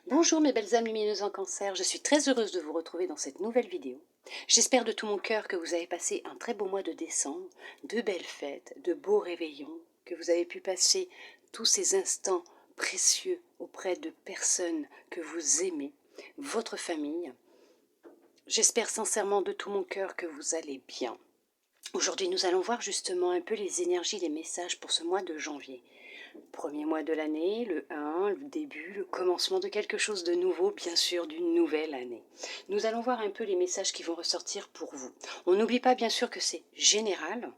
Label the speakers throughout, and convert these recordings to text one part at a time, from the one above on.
Speaker 1: Bonjour mes belles âmes lumineuses en cancer, je suis très heureuse de vous retrouver dans cette nouvelle vidéo. J'espère de tout mon cœur que vous avez passé un très beau mois de décembre, de belles fêtes, de beaux réveillons, que vous avez pu passer tous ces instants précieux auprès de personnes que vous aimez, votre famille. J'espère sincèrement de tout mon cœur que vous allez bien. Aujourd'hui nous allons voir justement un peu les énergies, les messages pour ce mois de janvier. Premier mois de l'année, le 1, le début, le commencement de quelque chose de nouveau, bien sûr d'une nouvelle année. Nous allons voir un peu les messages qui vont ressortir pour vous. On n'oublie pas bien sûr que c'est général,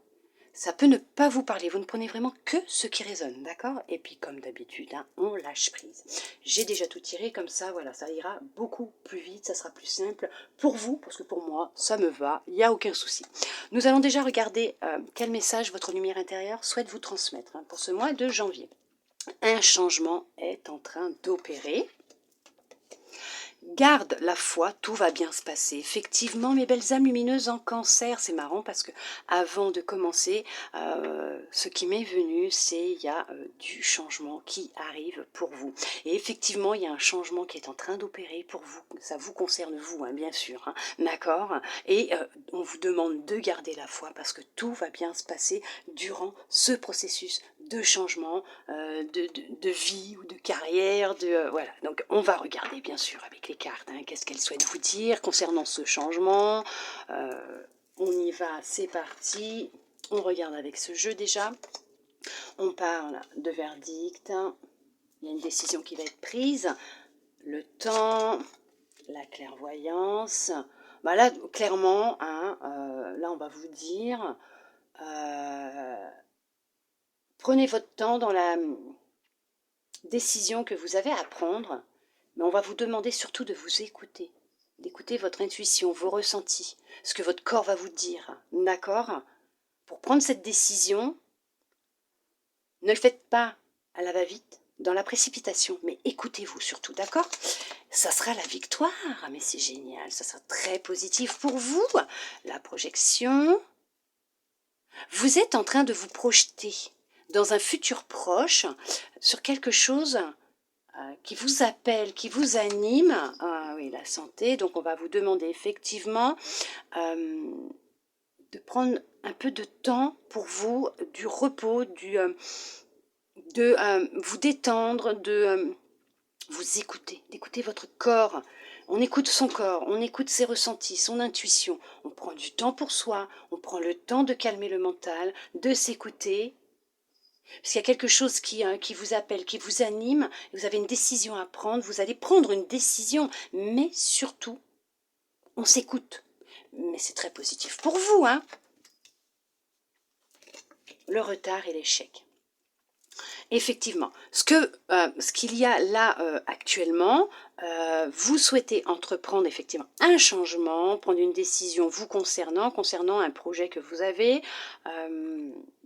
Speaker 1: ça peut ne pas vous parler, vous ne prenez vraiment que ce qui résonne, d'accord? Et puis comme d'habitude, on lâche prise. J'ai déjà tout tiré, comme ça, voilà, ça ira beaucoup plus vite, ça sera plus simple pour vous, parce que pour moi, ça me va, il n'y a aucun souci. Nous allons déjà regarder quel message votre lumière intérieure souhaite vous transmettre pour ce mois de janvier. Un changement est en train d'opérer. Garde la foi, tout va bien se passer. Effectivement, mes belles âmes lumineuses en cancer, c'est marrant parce que avant de commencer, ce qui m'est venu, c'est il y a du changement qui arrive pour vous. Et effectivement, il y a un changement qui est en train d'opérer pour vous. Ça vous concerne vous, bien sûr, d'accord. Et on vous demande de garder la foi parce que tout va bien se passer durant ce processus de changement, de vie ou de carrière, voilà. Donc on va regarder bien sûr avec les cartes, qu'est-ce qu'elles souhaitent vous dire concernant ce changement. On y va, c'est parti. On regarde avec ce jeu déjà. On parle de verdict. Il y a une décision qui va être prise. Le temps, la clairvoyance. Bah là, clairement, là on va vous dire... prenez votre temps dans la décision que vous avez à prendre, mais on va vous demander surtout de vous écouter, d'écouter votre intuition, vos ressentis, ce que votre corps va vous dire, d'accord? Pour prendre cette décision, ne le faites pas à la va-vite, dans la précipitation, mais écoutez-vous surtout, d'accord? Ça sera la victoire, mais c'est génial, ça sera très positif pour vous. La projection, vous êtes en train de vous projeter dans un futur proche sur quelque chose qui vous appelle, qui vous anime. Oui, la santé, donc on va vous demander effectivement de prendre un peu de temps pour vous, du repos, de vous détendre, de vous écouter, d'écouter votre corps. On écoute son corps, on écoute ses ressentis, son intuition. On prend du temps pour soi, on prend le temps de calmer le mental, de s'écouter. Parce qu'il y a quelque chose qui vous appelle, qui vous anime, vous avez une décision à prendre, vous allez prendre une décision, mais surtout, on s'écoute. Mais c'est très positif pour vous, le retard et l'échec. Effectivement, ce qu'il y a là actuellement, vous souhaitez entreprendre effectivement un changement, prendre une décision vous concernant un projet que vous avez.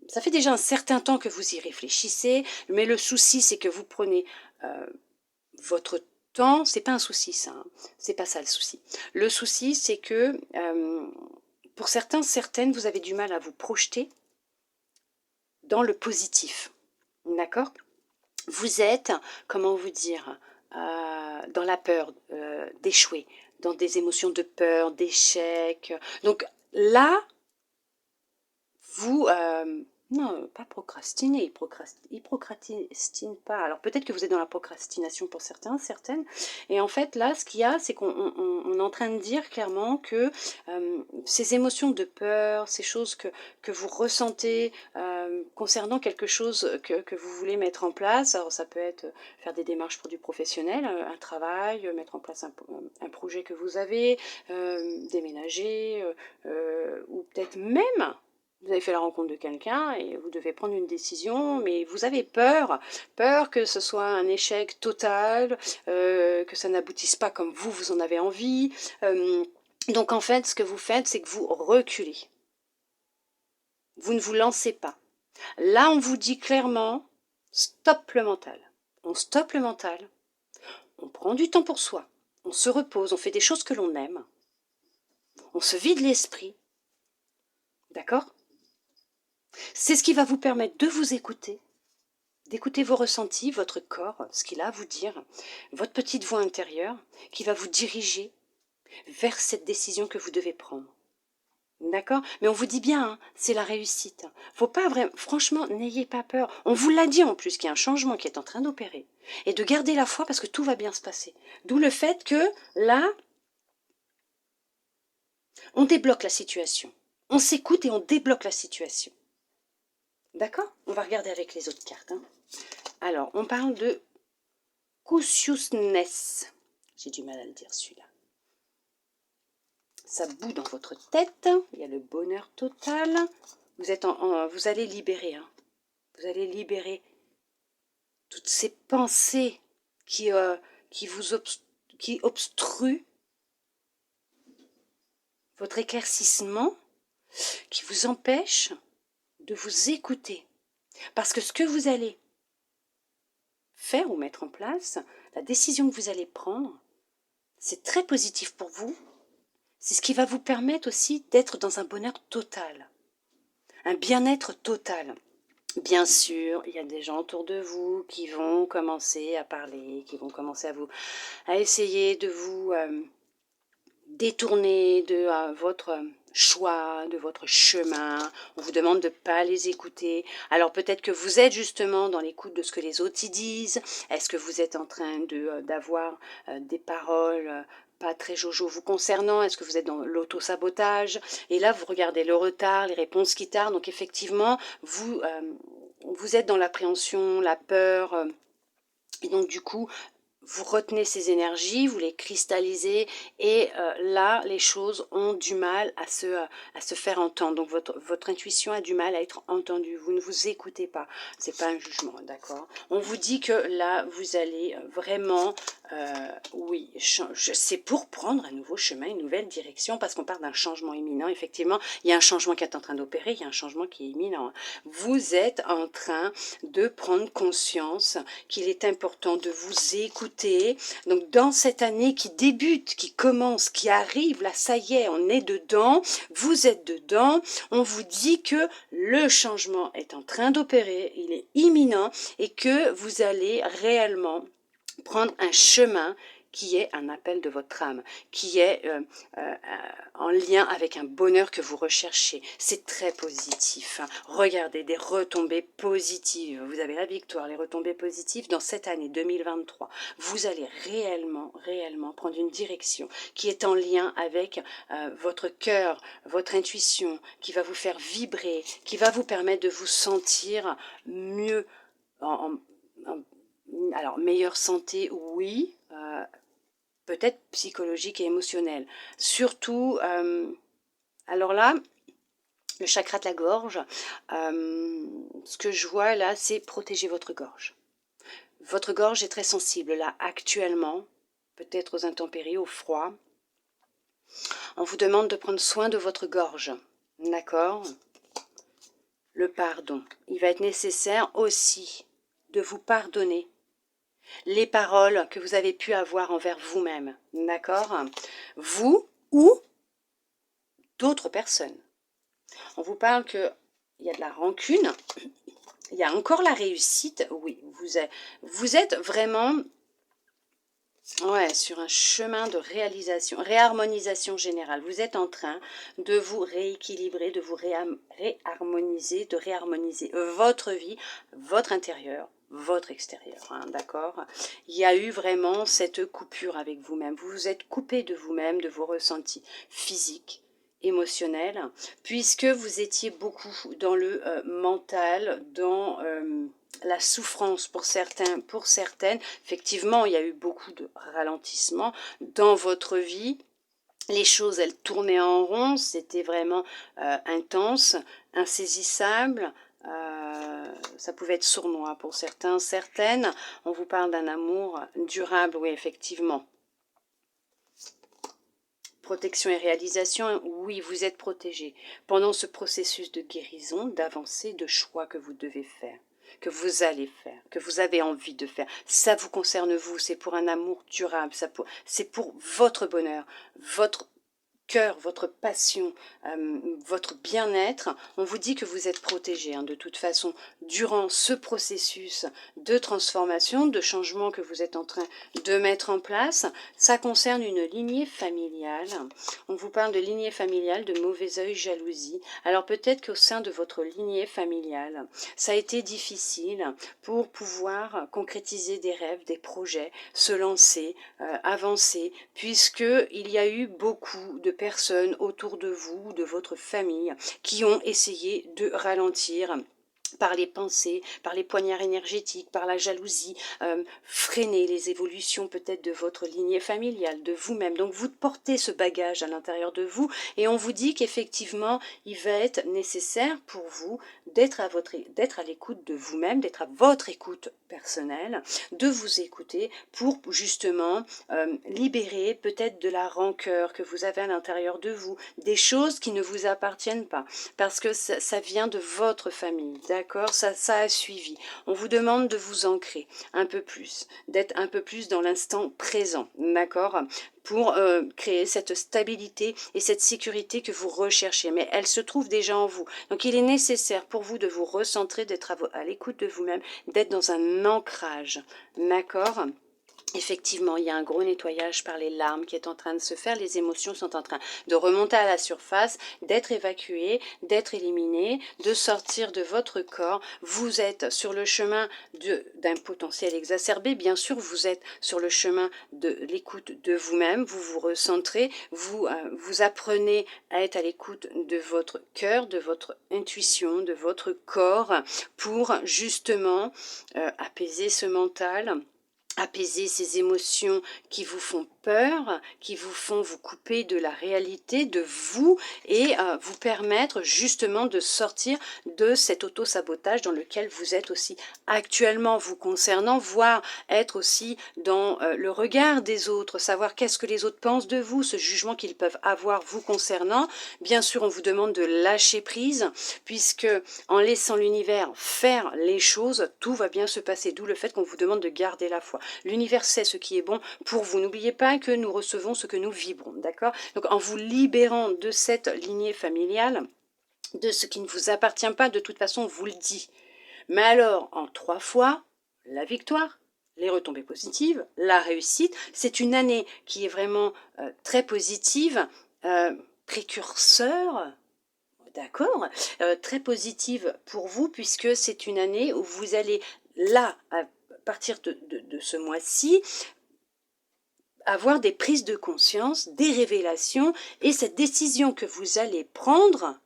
Speaker 1: Ça fait déjà un certain temps que vous y réfléchissez, mais le souci c'est que vous prenez votre temps, c'est pas un souci ça, c'est pas ça le souci. Le souci c'est que pour certaines, vous avez du mal à vous projeter dans le positif. D'accord? Vous êtes, comment vous dire, dans la peur d'échouer, dans des émotions de peur, d'échec. Donc là, vous, non, pas procrastiner, ils procrastinent pas. Alors peut-être que vous êtes dans la procrastination pour certaines. Et en fait, là, ce qu'il y a, c'est qu'on est en train de dire clairement que ces émotions de peur, ces choses que vous ressentez concernant quelque chose que vous voulez mettre en place, alors ça peut être faire des démarches pour du professionnel, un travail, mettre en place un projet que vous avez, déménager, ou peut-être même vous avez fait la rencontre de quelqu'un et vous devez prendre une décision, mais vous avez peur que ce soit un échec total, que ça n'aboutisse pas comme vous en avez envie. Donc en fait, ce que vous faites, c'est que vous reculez. Vous ne vous lancez pas. Là, on vous dit clairement, stop le mental. On stoppe le mental, on prend du temps pour soi, on se repose, on fait des choses que l'on aime, on se vide l'esprit. D'accord ? C'est ce qui va vous permettre de vous écouter, d'écouter vos ressentis, votre corps, ce qu'il a à vous dire, votre petite voix intérieure qui va vous diriger vers cette décision que vous devez prendre. D'accord? Mais on vous dit bien, hein, c'est la réussite. Faut pas vraiment, franchement, n'ayez pas peur. On vous l'a dit en plus qu'il y a un changement qui est en train d'opérer. Et de garder la foi parce que tout va bien se passer. D'où le fait que là, on débloque la situation. On s'écoute et on débloque la situation. D'accord? On va regarder avec les autres cartes. Hein. Alors, on parle de consciousness. J'ai du mal à le dire celui-là. Ça bout dans votre tête. Il y a le bonheur total. Vous allez libérer. Hein. Vous allez libérer toutes ces pensées qui obstruent votre éclaircissement, qui vous empêchent de vous écouter. Parce que ce que vous allez faire ou mettre en place, la décision que vous allez prendre, c'est très positif pour vous. C'est ce qui va vous permettre aussi d'être dans un bonheur total, un bien-être total. Bien sûr, il y a des gens autour de vous qui vont commencer à parler, qui vont commencer à essayer de vous détourner de votre choix, de votre chemin. On vous demande de ne pas les écouter. Alors peut-être que vous êtes justement dans l'écoute de ce que les autres y disent. Est-ce que vous êtes en train d'avoir des paroles pas très jojo vous concernant? Est-ce que vous êtes dans l'auto-sabotage? Et là, vous regardez le retard, les réponses qui tardent. Donc effectivement, vous êtes dans l'appréhension, la peur. Et donc du coup, vous retenez ces énergies, vous les cristallisez et là, les choses ont du mal à se faire entendre. Donc, votre intuition a du mal à être entendue. Vous ne vous écoutez pas. C'est pas un jugement, d'accord? On vous dit que là, vous allez vraiment, oui, c'est pour prendre un nouveau chemin, une nouvelle direction, parce qu'on parle d'un changement imminent. Effectivement, il y a un changement qui est en train d'opérer, il y a un changement qui est imminent. Vous êtes en train de prendre conscience qu'il est important de vous écouter. Donc dans cette année qui débute, qui commence, qui arrive, là ça y est, on est dedans, vous êtes dedans, on vous dit que le changement est en train d'opérer, il est imminent et que vous allez réellement prendre un chemin qui est un appel de votre âme, qui est en lien avec un bonheur que vous recherchez. C'est très positif. Hein. Regardez, des retombées positives. Vous avez la victoire, les retombées positives dans cette année 2023. Vous allez réellement prendre une direction qui est en lien avec votre cœur, votre intuition, qui va vous faire vibrer, qui va vous permettre de vous sentir mieux alors, meilleure santé, oui, peut-être psychologique et émotionnelle. Surtout, alors là, le chakra de la gorge, ce que je vois là, c'est protéger votre gorge. Votre gorge est très sensible là, actuellement, peut-être aux intempéries, au froid. On vous demande de prendre soin de votre gorge, d'accord? Le pardon. Il va être nécessaire aussi de vous pardonner les paroles que vous avez pu avoir envers vous-même, d'accord? Vous ou d'autres personnes. On vous parle qu'il y a de la rancune, il y a encore la réussite, oui, vous êtes vraiment sur un chemin de réharmonisation générale. Vous êtes en train de vous rééquilibrer, de vous réharmoniser, de réharmoniser votre vie, votre intérieur, votre extérieur, hein, d'accord? Il y a eu vraiment cette coupure avec vous-même. Vous vous êtes coupé de vous-même, de vos ressentis physiques, émotionnels, puisque vous étiez beaucoup dans le mental, dans la souffrance pour certains, pour certaines. Effectivement, il y a eu beaucoup de ralentissement dans votre vie. Les choses, elles tournaient en rond, c'était vraiment intense, insaisissable. Ça pouvait être sournois pour certains, certaines. On vous parle d'un amour durable, oui, effectivement. Protection et réalisation, oui, vous êtes protégé. Pendant ce processus de guérison, d'avancée, de choix que vous devez faire, que vous allez faire, que vous avez envie de faire, ça vous concerne vous, c'est pour un amour durable, c'est pour votre bonheur, votre cœur, votre passion, votre bien-être, on vous dit que vous êtes protégé, hein, de toute façon, durant ce processus de transformation, de changement que vous êtes en train de mettre en place. Ça concerne une lignée familiale. On vous parle de lignée familiale, de mauvais œil, jalousie. Alors peut-être qu'au sein de votre lignée familiale, ça a été difficile pour pouvoir concrétiser des rêves, des projets, se lancer, avancer, puisque il y a eu beaucoup de personnes autour de vous, de votre famille, qui ont essayé de ralentir par les pensées, par les poignards énergétiques, par la jalousie, freiner les évolutions peut-être de votre lignée familiale, de vous-même. Donc vous portez ce bagage à l'intérieur de vous et on vous dit qu'effectivement, il va être nécessaire pour vous d'être à l'écoute de vous-même, d'être à votre écoute personnelle, de vous écouter pour justement libérer peut-être de la rancœur que vous avez à l'intérieur de vous, des choses qui ne vous appartiennent pas, parce que ça vient de votre famille, d'accord, ça a suivi. On vous demande de vous ancrer un peu plus, d'être un peu plus dans l'instant présent, d'accord, pour créer cette stabilité et cette sécurité que vous recherchez. Mais elle se trouve déjà en vous. Donc il est nécessaire pour vous de vous recentrer, d'être à l'écoute de vous-même, d'être dans un ancrage, d'accord. Effectivement, il y a un gros nettoyage par les larmes qui est en train de se faire. Les émotions sont en train de remonter à la surface, d'être évacuées, d'être éliminées, de sortir de votre corps. Vous êtes sur le chemin d'un potentiel exacerbé. Bien sûr, vous êtes sur le chemin de l'écoute de vous-même. Vous vous recentrez, vous apprenez à être à l'écoute de votre cœur, de votre intuition, de votre corps pour justement apaiser ce mental, apaiser ces émotions qui vous font peur, qui vous font vous couper de la réalité, de vous, et vous permettre justement de sortir de cet auto-sabotage dans lequel vous êtes aussi actuellement vous concernant, voire être aussi dans le regard des autres, savoir qu'est-ce que les autres pensent de vous, ce jugement qu'ils peuvent avoir vous concernant. Bien sûr, on vous demande de lâcher prise, puisque en laissant l'univers faire les choses, tout va bien se passer, d'où le fait qu'on vous demande de garder la foi. L'univers sait ce qui est bon pour vous. N'oubliez pas que nous recevons ce que nous vibrons, d'accord? Donc en vous libérant de cette lignée familiale, de ce qui ne vous appartient pas, de toute façon, on vous le dit. Mais alors, en 3 fois, la victoire, les retombées positives, la réussite, c'est une année qui est vraiment très positive, précurseur, d'accord, très positive pour vous, puisque c'est une année où vous allez, là, à partir de ce mois-ci, avoir des prises de conscience, des révélations, et cette décision que vous allez prendre,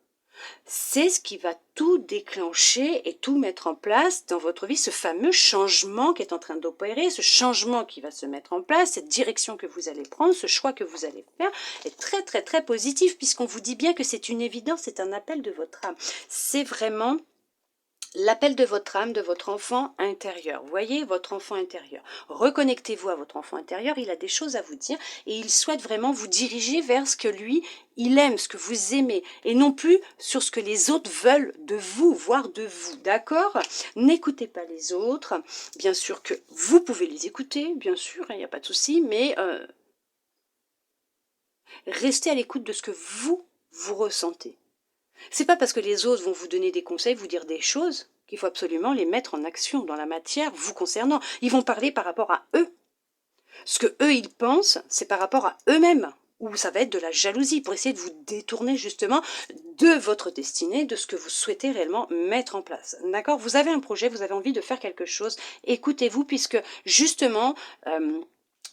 Speaker 1: c'est ce qui va tout déclencher et tout mettre en place dans votre vie, ce fameux changement qui est en train d'opérer, ce changement qui va se mettre en place, cette direction que vous allez prendre, ce choix que vous allez faire est très très très positif, puisqu'on vous dit bien que c'est une évidence, c'est un appel de votre âme. C'est vraiment l'appel de votre âme, de votre enfant intérieur. Voyez votre enfant intérieur. Reconnectez-vous à votre enfant intérieur, il a des choses à vous dire et il souhaite vraiment vous diriger vers ce que lui, il aime, ce que vous aimez, et non plus sur ce que les autres veulent de vous, voire de vous, d'accord? N'écoutez pas les autres, bien sûr que vous pouvez les écouter, bien sûr, il n'y a pas de souci, mais restez à l'écoute de ce que vous ressentez. C'est pas parce que les autres vont vous donner des conseils, vous dire des choses, qu'il faut absolument les mettre en action dans la matière vous concernant. Ils vont parler par rapport à eux. Ce que eux, ils pensent, c'est par rapport à eux-mêmes. Ou ça va être de la jalousie pour essayer de vous détourner justement de votre destinée, de ce que vous souhaitez réellement mettre en place. D'accord? Vous avez un projet, vous avez envie de faire quelque chose. Écoutez-vous, puisque justement,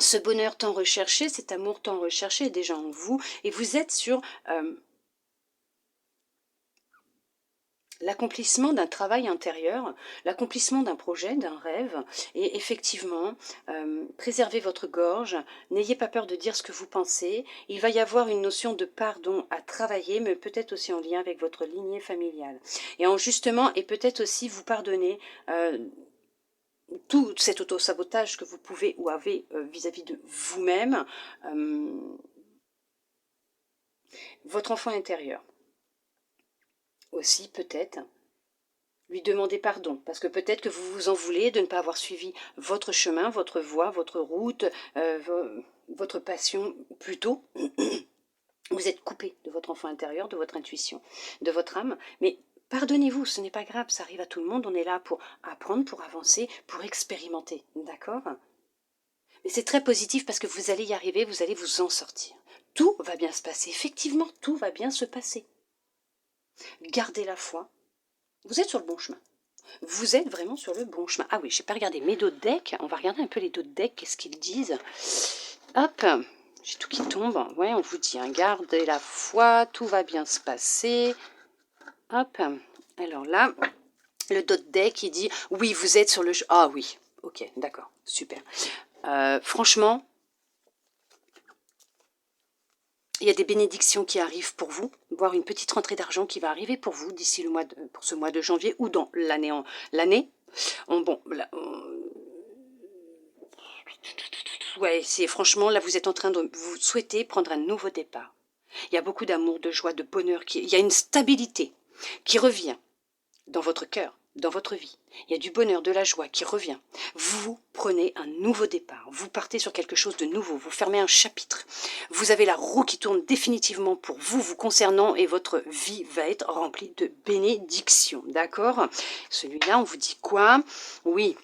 Speaker 1: ce bonheur tant recherché, cet amour tant recherché est déjà en vous. Et vous êtes sur l'accomplissement d'un travail intérieur, l'accomplissement d'un projet, d'un rêve, et effectivement, préservez votre gorge, n'ayez pas peur de dire ce que vous pensez, il va y avoir une notion de pardon à travailler, mais peut-être aussi en lien avec votre lignée familiale. Et en justement, et peut-être aussi vous pardonner tout cet auto-sabotage que vous pouvez ou avez vis-à-vis de vous-même, votre enfant intérieur. Aussi peut-être lui demander pardon, parce que peut-être que vous vous en voulez de ne pas avoir suivi votre chemin, votre voie, votre route, votre passion plus tôt. Vous êtes coupé de votre enfant intérieur, de votre intuition, de votre âme. Mais pardonnez-vous, ce n'est pas grave, ça arrive à tout le monde. On est là pour apprendre, pour avancer, pour expérimenter. D'accord? Mais c'est très positif parce que vous allez y arriver, vous allez vous en sortir. Tout va bien se passer. Effectivement, tout va bien se passer. Gardez la foi. Vous êtes sur le bon chemin. Vous êtes vraiment sur le bon chemin. Ah oui, je n'ai pas regardé mes dos de deck. On va regarder un peu les dos de deck, qu'est-ce qu'ils disent. Hop, j'ai tout qui tombe. Ouais, on vous dit, hein, gardez la foi, tout va bien se passer. Hop, alors là, le dos de deck, il dit, oui, vous êtes sur le... Ah oui, ok, d'accord, super. Franchement, il y a des bénédictions qui arrivent pour vous, voire une petite rentrée d'argent qui va arriver pour vous d'ici pour ce mois de janvier ou dans l'année. Ouais, c'est franchement, là, vous êtes en train de... Vous souhaitez prendre un nouveau départ. Il y a beaucoup d'amour, de joie, de bonheur. Il y a une stabilité qui revient dans votre cœur, dans votre vie. Il y a du bonheur, de la joie qui revient. Vous prenez un nouveau départ. Vous partez sur quelque chose de nouveau. Vous fermez un chapitre. Vous avez la roue qui tourne définitivement pour vous, vous concernant, et votre vie va être remplie de bénédictions. D'accord? Celui-là, on vous dit quoi? Oui.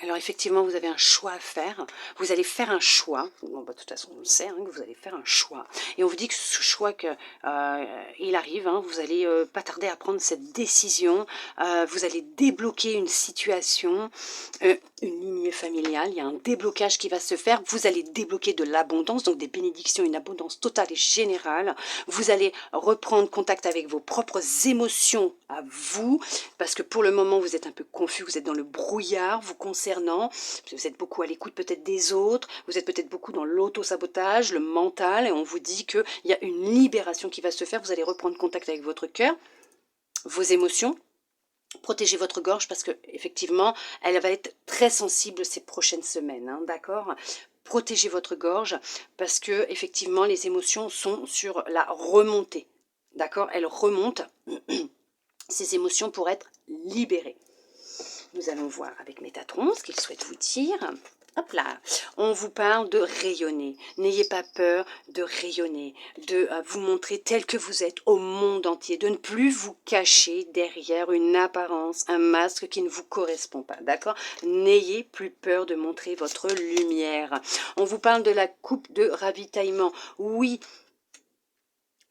Speaker 1: Alors effectivement, vous avez un choix à faire. Vous allez faire un choix. Bon, bah, de toute façon, on le sait, hein, que vous allez faire un choix. Et on vous dit que ce choix, il arrive. Hein, vous allez pas tarder à prendre cette décision. Vous allez débloquer une situation, une lignée familiale. Il y a un déblocage qui va se faire. Vous allez débloquer de l'abondance, donc des bénédictions, une abondance totale et générale. Vous allez reprendre contact avec vos propres émotions à vous, parce que pour le moment, vous êtes un peu confus, vous êtes dans le brouillard, vous concernant, vous êtes beaucoup à l'écoute peut-être des autres, vous êtes peut-être beaucoup dans l'auto-sabotage, le mental, et on vous dit qu'il y a une libération qui va se faire. Vous allez reprendre contact avec votre cœur, vos émotions. Protégez votre gorge parce que effectivement, elle va être très sensible ces prochaines semaines, hein, d'accord? Protégez votre gorge parce que effectivement, les émotions sont sur la remontée, d'accord? Elles remontent ces émotions pour être libérées. Nous allons voir avec Métatron ce qu'il souhaite vous dire. Hop là, on vous parle de rayonner. N'ayez pas peur de rayonner, de vous montrer tel que vous êtes au monde entier, de ne plus vous cacher derrière une apparence, un masque qui ne vous correspond pas, d'accord? N'ayez plus peur de montrer votre lumière. On vous parle de la coupe de ravitaillement. Oui,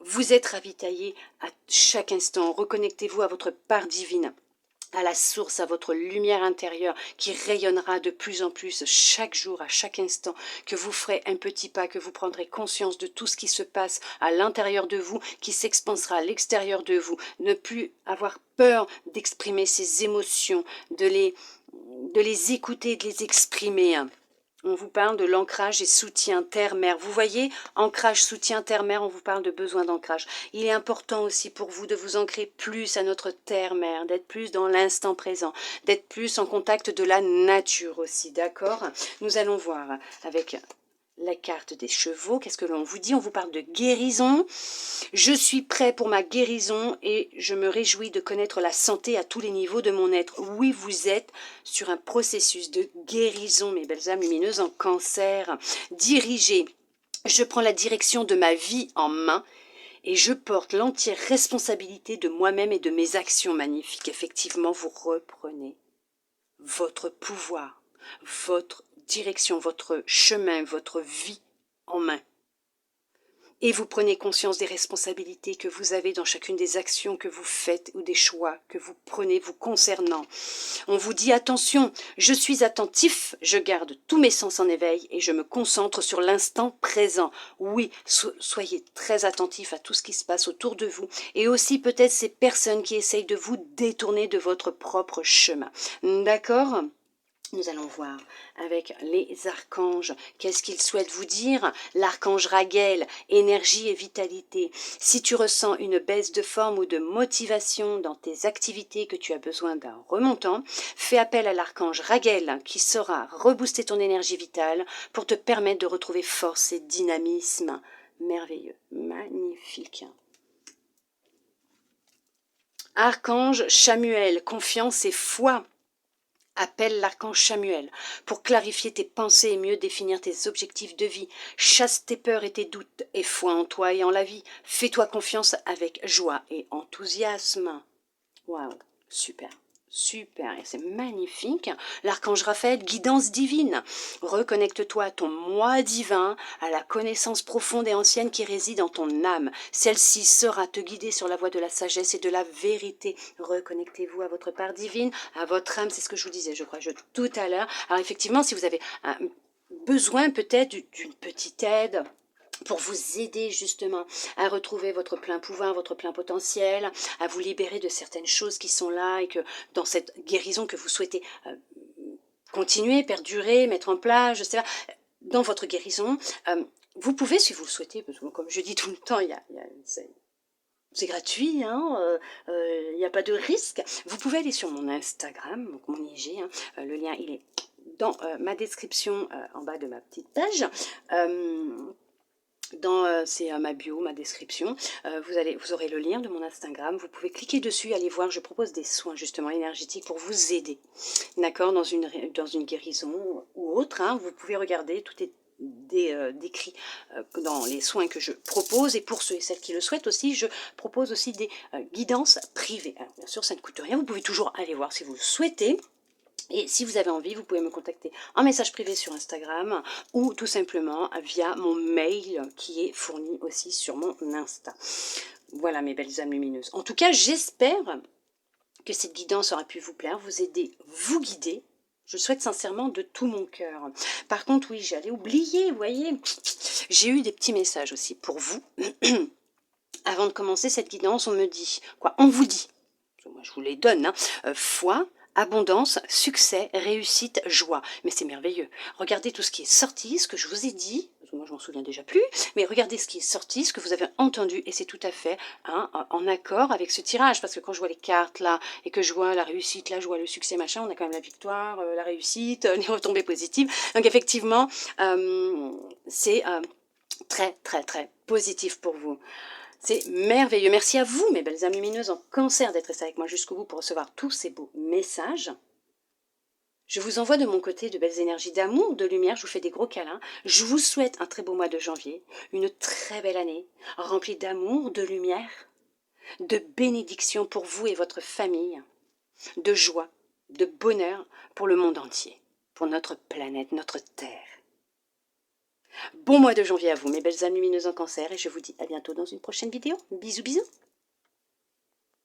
Speaker 1: vous êtes ravitaillé à chaque instant. Reconnectez-vous à votre part divine, à la source, à votre lumière intérieure qui rayonnera de plus en plus chaque jour, à chaque instant, que vous ferez un petit pas, que vous prendrez conscience de tout ce qui se passe à l'intérieur de vous, qui s'expansera à l'extérieur de vous. Ne plus avoir peur d'exprimer ses émotions, de les écouter, de les exprimer. On vous parle de l'ancrage et soutien terre-mère. Vous voyez, ancrage, soutien terre-mère, on vous parle de besoin d'ancrage. Il est important aussi pour vous de vous ancrer plus à notre terre-mère, d'être plus dans l'instant présent, d'être plus en contact de la nature aussi, d'accord? Nous allons voir avec la carte des chevaux. Qu'est-ce que l'on vous dit? On vous parle de guérison. Je suis prêt pour ma guérison et je me réjouis de connaître la santé à tous les niveaux de mon être. Oui, vous êtes sur un processus de guérison, mes belles âmes lumineuses en cancer. Dirigez. Je prends la direction de ma vie en main et je porte l'entière responsabilité de moi-même et de mes actions magnifiques. Effectivement, vous reprenez votre pouvoir, votre direction, votre chemin, votre vie en main. Et vous prenez conscience des responsabilités que vous avez dans chacune des actions que vous faites ou des choix que vous prenez vous concernant. On vous dit attention, je suis attentif, je garde tous mes sens en éveil et je me concentre sur l'instant présent. Oui, soyez très attentif à tout ce qui se passe autour de vous et aussi peut-être ces personnes qui essayent de vous détourner de votre propre chemin. D'accord ? Nous allons voir avec les archanges, qu'est-ce qu'ils souhaitent vous dire? L'archange Raguel, énergie et vitalité. Si tu ressens une baisse de forme ou de motivation dans tes activités, que tu as besoin d'un remontant, fais appel à l'archange Raguel qui saura rebooster ton énergie vitale pour te permettre de retrouver force et dynamisme. Merveilleux, magnifique. Archange Chamuel, confiance et foi. Appelle l'archange Samuel pour clarifier tes pensées et mieux définir tes objectifs de vie. Chasse tes peurs et tes doutes et foi en toi et en la vie. Fais-toi confiance avec joie et enthousiasme. Waouh, super. Super, et c'est magnifique. L'archange Raphaël, guidance divine. Reconnecte-toi à ton moi divin, à la connaissance profonde et ancienne qui réside en ton âme. Celle-ci saura te guider sur la voie de la sagesse et de la vérité. Reconnectez-vous à votre part divine, à votre âme, c'est ce que je vous disais, je crois, tout à l'heure. Alors effectivement, si vous avez besoin peut-être d'une petite aide, pour vous aider justement à retrouver votre plein pouvoir, votre plein potentiel, à vous libérer de certaines choses qui sont là et que dans cette guérison que vous souhaitez continuer, perdurer, mettre en place, je sais pas, dans votre guérison, vous pouvez, si vous le souhaitez, parce que comme je dis tout le temps, c'est gratuit, hein, il n'y a pas de risque. Vous pouvez aller sur mon Instagram, donc mon IG, hein, le lien il est dans ma description en bas de ma petite page. C'est ma bio, ma description, vous aurez le lien de mon Instagram, vous pouvez cliquer dessus, aller voir, je propose des soins justement énergétiques pour vous aider, d'accord, dans une guérison ou autre, hein, vous pouvez regarder, tout est décrit dans les soins que je propose, et pour ceux et celles qui le souhaitent aussi, je propose aussi des guidances privées. Alors bien sûr ça ne coûte rien, vous pouvez toujours aller voir si vous le souhaitez. Et si vous avez envie, vous pouvez me contacter en message privé sur Instagram ou tout simplement via mon mail qui est fourni aussi sur mon Insta. Voilà mes belles âmes lumineuses. En tout cas, j'espère que cette guidance aura pu vous plaire, vous aider, vous guider. Je le souhaite sincèrement de tout mon cœur. Par contre, oui, j'allais oublier, vous voyez. J'ai eu des petits messages aussi pour vous. Avant de commencer cette guidance, on me dit, quoi, on vous dit, moi je vous les donne, hein, foi, abondance, succès, réussite, joie. Mais c'est merveilleux. Regardez tout ce qui est sorti, ce que je vous ai dit. Moi, je m'en souviens déjà plus. Mais regardez ce qui est sorti, ce que vous avez entendu. Et c'est tout à fait en accord avec ce tirage. Parce que quand je vois les cartes là, et que je vois la réussite, la joie, le succès, machin, on a quand même la victoire, la réussite, les retombées positives. Donc effectivement, c'est très, très, très positif pour vous. C'est merveilleux. Merci à vous, mes belles âmes lumineuses en cancer, d'être restées avec moi jusqu'au bout pour recevoir tous ces beaux messages. Je vous envoie de mon côté de belles énergies d'amour, de lumière. Je vous fais des gros câlins. Je vous souhaite un très beau mois de janvier, une très belle année, remplie d'amour, de lumière, de bénédictions pour vous et votre famille, de joie, de bonheur pour le monde entier, pour notre planète, notre Terre. Bon mois de janvier à vous, mes belles âmes lumineuses en cancer, et je vous dis à bientôt dans une prochaine vidéo. Bisous, bisous.